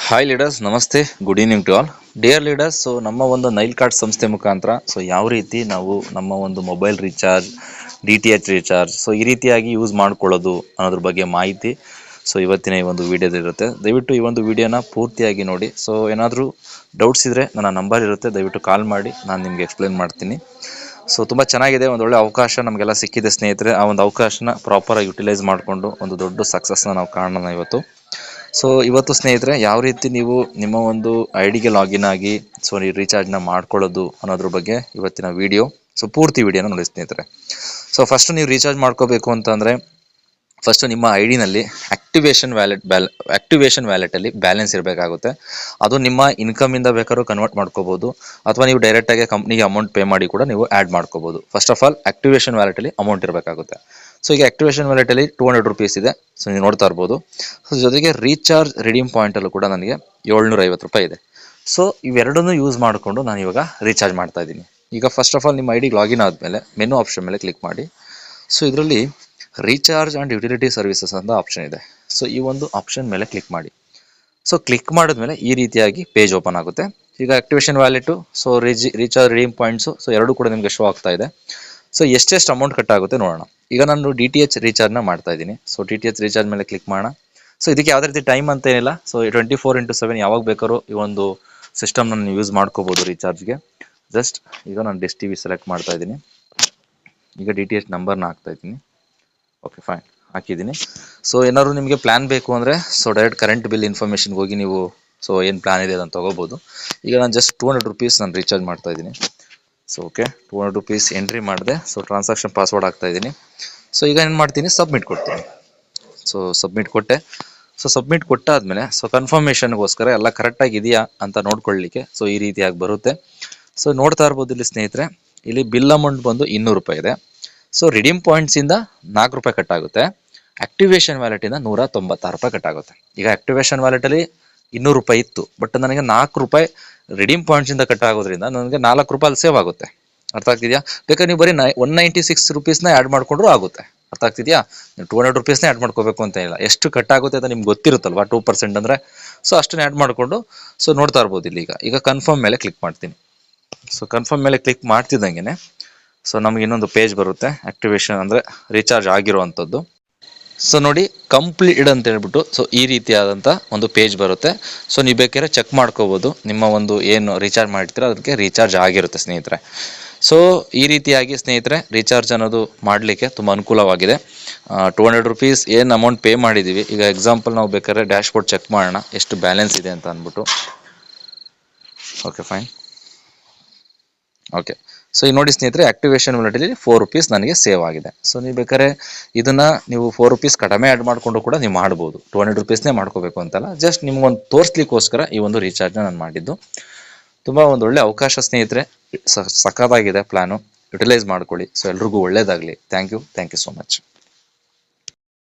Hi leaders, ನಮಸ್ತೆ, good evening to all dear leaders. So ನಮ್ಮ ಒಂದು ನೈಲ್ ಕಾರ್ಡ್ ಸಂಸ್ಥೆ ಮುಖಾಂತರ ಯಾವ ರೀತಿ ನಾವು ನಮ್ಮ ಒಂದು ಮೊಬೈಲ್ ರೀಚಾರ್ಜ್, DTH ರೀಚಾರ್ಜ್ ಈ ರೀತಿಯಾಗಿ ಯೂಸ್ ಮಾಡ್ಕೊಳ್ಳೋದು ಅನ್ನೋದ್ರ ಬಗ್ಗೆ ಮಾಹಿತಿ ಇವತ್ತಿನ ಈ ಒಂದು ವಿಡಿಯೋದಲ್ಲಿರುತ್ತೆ. ದಯವಿಟ್ಟು ಈ ಒಂದು ವಿಡಿಯೋನ ಪೂರ್ತಿಯಾಗಿ ನೋಡಿ. ಏನಾದರೂ ಡೌಟ್ಸ್ ಇದ್ದರೆ ನನ್ನ ನಂಬರ್ ಇರುತ್ತೆ, ದಯವಿಟ್ಟು ಕಾಲ್ ಮಾಡಿ, ನಾನು ನಿಮಗೆ ಎಕ್ಸ್ಪ್ಲೇನ್ ಮಾಡ್ತೀನಿ. ತುಂಬ ಚೆನ್ನಾಗಿದೆ, ಒಂದು ಒಳ್ಳೆ ಅವಕಾಶ ನಮಗೆಲ್ಲ ಸಿಕ್ಕಿದೆ ಸ್ನೇಹಿತರೆ. ಆ ಒಂದು ಅವಕಾಶನ ಪ್ರಾಪರಾಗಿ ಯುಟಿಲೈಸ್ ಮಾಡಿಕೊಂಡು ಒಂದು ದೊಡ್ಡ ಸಕ್ಸಸ್ನ ನಾವು ಕಾಣೋಣ ಇವತ್ತು. ಇವತ್ತು ಸ್ನೇಹಿತರೆ, ಯಾವ ರೀತಿ ನೀವು ನಿಮ್ಮ ಒಂದು ಐಡಿಗೆ ಲಾಗಿನ್ ಆಗಿ ರೀಚಾರ್ಜ್ನ ಮಾಡ್ಕೊಳ್ಳೋದು ಅನ್ನೋದ್ರ ಬಗ್ಗೆ ಇವತ್ತಿನ ವಿಡಿಯೋ. ಪೂರ್ತಿ ವಿಡಿಯೋನ ನೋಡಿ ಸ್ನೇಹಿತರೆ. ಫಸ್ಟ್ ನೀವು ರೀಚಾರ್ಜ್ ಮಾಡ್ಕೋಬೇಕು ಅಂತಂದರೆ ಫಸ್ಟ್ ನಿಮ್ಮ ಐಡಿನಲ್ಲಿ ಆಕ್ಟಿವೇಶನ್ ವ್ಯಾಲೆಟಲ್ಲಿ ಬ್ಯಾಲೆನ್ಸ್ ಇರಬೇಕಾಗುತ್ತೆ. ಅದು ನಿಮ್ಮ ಇನ್ಕಮಿಂದ ಬೇಕಾದ್ರೂ ಕನ್ವರ್ಟ್ ಮಾಡ್ಕೋಬೋದು, ಅಥವಾ ನೀವು ಡೈರೆಕ್ಟಾಗಿ ಕಂಪ್ನಿಗೆ ಅಮೌಂಟ್ ಪೇ ಮಾಡಿ ಕೂಡ ನೀವು ಆ್ಯಡ್ ಮಾಡ್ಕೋಬೋದು. ಫಸ್ಟ್ ಆಫ್ ಆಲ್ ಆಕ್ಟಿವೇಶನ್ ವ್ಯಾಲೆಟಲ್ಲಿ ಅಮೌಂಟ್ ಇರಬೇಕಾಗುತ್ತೆ. ಈಗ ಆಕ್ಟಿವೇಶನ್ ವ್ಯಾಲೆಟಲ್ಲಿ 200 ರೂಪೀಸ್ ಇದೆ, ನೀವು ನೋಡ್ತಾ ಇರ್ಬೋದು. ಜೊತೆಗೆ ರೀಚಾರ್ಜ್ ರಿಡೀಮ್ ಪಾಯಿಂಟಲ್ಲೂ ಕೂಡ ನನಗೆ 750 ರೂಪಾಯಿ ಇದೆ. ಇವೆರಡನ್ನೂ ಯೂಸ್ ಮಾಡಿಕೊಂಡು ನಾನು ಇವಾಗ ರೀಚಾರ್ಜ್ ಮಾಡ್ತಾ ಇದ್ದೀನಿ. ಈಗ ಫಸ್ಟ್ ಆಫ್ ಆಲ್ ನಿಮ್ಮ ಐಡಿಗೆ ಲಾಗಿನ್ ಆದಮೇಲೆ ಮೆನು ಆಪ್ಷನ್ ಮೇಲೆ ಕ್ಲಿಕ್ ಮಾಡಿ. ಇದರಲ್ಲಿ ರೀಚಾರ್ಜ್ ಆ್ಯಂಡ್ ಯುಟಿಲಿಟಿ ಸರ್ವಿಸಸ್ ಅಂತ ಆಪ್ಷನ್ ಇದೆ. ಈ ಒಂದು ಆಪ್ಷನ್ ಮೇಲೆ ಕ್ಲಿಕ್ ಮಾಡಿ. ಕ್ಲಿಕ್ ಮಾಡಿದ್ಮೇಲೆ ಈ ರೀತಿಯಾಗಿ ಪೇಜ್ ಓಪನ್ ಆಗುತ್ತೆ. ಈಗ activation wallet, recharge redeem points ಎರಡೂ ಕೂಡ ನಿಮಗೆ ಶೋ ಆಗ್ತಾ ಇದೆ. ಎಷ್ಟೆಷ್ಟು ಅಮೌಂಟ್ ಕಟ್ ಆಗುತ್ತೆ ನೋಡೋಣ. ಈಗ ನಾನು DTH ರೀಚಾರ್ಜ್ನ ಮಾಡ್ತಾ ಇದ್ದೀನಿ. DTH ರೀಚಾರ್ಜ್ ಮೇಲೆ ಕ್ಲಿಕ್ ಮಾಡೋಣ. ಇದಕ್ಕೆ ಯಾವುದೇ ರೀತಿ ಟೈಮ್ ಅಂತ ಏನಿಲ್ಲ. 24x7 ಯಾವಾಗ ಬೇಕಾದ್ರೂ ಈ ಒಂದು ಸಿಸ್ಟಮ್ನ ನಾನು ಯೂಸ್ ಮಾಡ್ಕೋಬೋದು ರೀಚಾರ್ಜ್ಗೆ. ಜಸ್ಟ್ ಈಗ ನಾನು ಡಿಶ್ TV ಸೆಲೆಕ್ಟ್ ಮಾಡ್ತಾ ಇದ್ದೀನಿ. ಈಗ DTH ನಂಬರ್ನ ಹಾಕ್ತಾ ಇದ್ದೀನಿ. ಓಕೆ, ಫೈನ್, ಹಾಕಿದ್ದೀನಿ. ಏನಾದ್ರು ನಿಮಗೆ ಪ್ಲ್ಯಾನ್ ಬೇಕು ಅಂದರೆ ಡೈರೆಕ್ಟ್ ಕರೆಂಟ್ ಬಿಲ್ ಇನ್ಫಾರ್ಮೇಷನ್ಗೆ ಹೋಗಿ ನೀವು ಏನು ಪ್ಲ್ಯಾನ್ ಇದೆ ಅದನ್ನು ತೊಗೋಬೋದು. ಈಗ ನಾನು ಜಸ್ಟ್ 200 ರೂಪೀಸ್ ನಾನು ರೀಚಾರ್ಜ್ ಮಾಡ್ತಾ ಇದ್ದೀನಿ. ಓಕೆ, 200 ರೂಪೀಸ್ ಎಂಟ್ರಿ ಮಾಡಿದೆ. ಟ್ರಾನ್ಸಾಕ್ಷನ್ ಪಾಸ್ವರ್ಡ್ ಹಾಕ್ತಾ ಇದ್ದೀನಿ. ಈಗ ಏನು ಮಾಡ್ತೀನಿ, ಸಬ್ಮಿಟ್ ಕೊಡ್ತೀನಿ. ಸಬ್ಮಿಟ್ ಕೊಟ್ಟೆ. ಸಬ್ಮಿಟ್ ಕೊಟ್ಟಾದ್ಮೇಲೆ ಕನ್ಫರ್ಮೇಷನ್ಗೋಸ್ಕರ ಎಲ್ಲ ಕರೆಕ್ಟಾಗಿ ಇದೆಯಾ ಅಂತ ನೋಡ್ಕೊಳ್ಳಿಕ್ಕೆ ಈ ರೀತಿಯಾಗಿ ಬರುತ್ತೆ. ನೋಡ್ತಾ ಇರ್ಬೋದು ಇಲ್ಲಿ ಸ್ನೇಹಿತರೆ, ಇಲ್ಲಿ ಬಿಲ್ ಅಮೌಂಟ್ ಬಂದು 200 ರೂಪಾಯಿ ಇದೆ. ರಿಡೀಮ್ ಪಾಯಿಂಟ್ಸಿಂದ 4 ರೂಪಾಯಿ ಕಟ್ ಆಗುತ್ತೆ. ಆಕ್ಟಿವೇಶನ್ ವ್ಯಾಲೆಟಿಂದ 196 ರೂಪಾಯಿ ಕಟ್ ಆಗುತ್ತೆ. ಈಗ ಆಕ್ಟಿವೇಶನ್ ವ್ಯಾಲೆಟಲ್ಲಿ 200 ರೂಪಾಯಿ ಇತ್ತು, ಬಟ್ ನನಗೆ 4 ರೂಪಾಯಿ ರಿಡೀಮ್ ಪಾಯಿಂಟ್ಸಿಂದ ಕಟ್ ಆಗೋದ್ರಿಂದ ನನಗೆ 4 ರೂಪಾಯಿ ಅಲ್ಲಿ ಸೇವ್ ಆಗುತ್ತೆ. ಅರ್ಥ ಆಗ್ತಿದೆಯಾ? ಬೇಕಾದ್ರೆ ನೀವು ಬರೀ 196 ರೂಪೀಸ್ನ ಆ್ಯಡ್ ಮಾಡಿಕೊಂಡ್ರೂ ಆಗುತ್ತೆ. ಅರ್ಥ ಆಗ್ತಿದೆಯಾ? ನೀವು 200 ರೂಪೀಸ್ನೇ ಆ್ಯಡ್ ಮಾಡ್ಕೋಬೇಕು ಅಂತ ಇಲ್ಲ. ಎಷ್ಟು ಕಟ್ ಆಗುತ್ತೆ ಅಂತ ನಿಮ್ಗೆ ಗೊತ್ತಿರುತ್ತಲ್ವಾ, 2% ಅಂದರೆ. ಅಷ್ಟನ್ನು ಆ್ಯಡ್ ಮಾಡಿಕೊಂಡು ನೋಡ್ತಾ ಇರ್ಬೋದು ಇಲ್ಲಿ. ಈಗ ಕನ್ಫರ್ಮ್ ಮೇಲೆ ಕ್ಲಿಕ್ ಮಾಡ್ತೀನಿ. ಕನ್ಫರ್ಮ್ ಮೇಲೆ ಕ್ಲಿಕ್ ಮಾಡ್ತಿದ್ದಂಗೆ ನಮಗೆ ಇನ್ನೊಂದು ಪೇಜ್ ಬರುತ್ತೆ, ಆಕ್ಟಿವೇಶನ್ ಅಂದರೆ ರೀಚಾರ್ಜ್ ಆಗಿರುವಂಥದ್ದು. ನೋಡಿ, ಕಂಪ್ಲೀಟೆಡ್ ಅಂತ ಹೇಳ್ಬಿಟ್ಟು ಈ ರೀತಿಯಾದಂಥ ಒಂದು ಪೇಜ್ ಬರುತ್ತೆ. ನೀವು ಬೇಕಾದ್ರೆ ಚೆಕ್ ಮಾಡ್ಕೋಬೋದು, ನಿಮ್ಮ ಒಂದು ಏನು ರೀಚಾರ್ಜ್ ಮಾಡಿರ್ತೀರ ಅದಕ್ಕೆ ರೀಚಾರ್ಜ್ ಆಗಿರುತ್ತೆ ಸ್ನೇಹಿತರೆ. ಈ ರೀತಿಯಾಗಿ ಸ್ನೇಹಿತರೆ ರೀಚಾರ್ಜ್ ಅನ್ನೋದು ಮಾಡಲಿಕ್ಕೆ ತುಂಬ ಅನುಕೂಲವಾಗಿದೆ. 200 ರೂಪೀಸ್ ಏನು ಅಮೌಂಟ್ ಪೇ ಮಾಡಿದ್ದೀವಿ. ಈಗ ಎಕ್ಸಾಂಪಲ್ ನಾವು ಬೇಕಾದ್ರೆ ಡ್ಯಾಶ್ಬೋರ್ಡ್ ಚೆಕ್ ಮಾಡೋಣ ಎಷ್ಟು ಬ್ಯಾಲೆನ್ಸ್ ಇದೆ ಅಂತ ಅಂದ್ಬಿಟ್ಟು. Okay, fine. ಓಕೆ, ಈಗ ನೋಡಿ ಸ್ನೇಹಿತರೆ, ಆಕ್ಟಿವೇಶನ್ ವ್ಯಾಲೆಟಲ್ಲಿ 4 ರೂಪೀಸ್ ನನಗೆ ಸೇವ್ ಆಗಿದೆ. ನೀವು ಬೇಕಾದ್ರೆ ಇದನ್ನು ನೀವು 4 ರೂಪೀಸ್ ಕಡಿಮೆ ಆ್ಯಡ್ ಮಾಡಿಕೊಂಡು ಕೂಡ ನೀವು ಮಾಡ್ಬೋದು. 200 ರೂಪೀಸ್ನೇ ಮಾಡ್ಕೋಬೇಕು ಅಂತಲ್ಲ, ಜಸ್ಟ್ ನಿಮ್ಗೊಂದು ತೋರಿಸ್ಲಿಕ್ಕೋಸ್ಕರ ಈ ಒಂದು ರೀಚಾರ್ಜ್ನ ನಾನು ಮಾಡಿದ್ದು. ತುಂಬ ಒಂದು ಒಳ್ಳೆ ಅವಕಾಶ ಸ್ನೇಹಿತರೆ, ಸಖತ್ತಾಗಿದೆ ಪ್ಲ್ಯಾನು, ಯುಟಿಲೈಸ್ ಮಾಡ್ಕೊಳ್ಳಿ. ಎಲ್ರಿಗೂ ಒಳ್ಳೆಯದಾಗಲಿ. Thank you so much.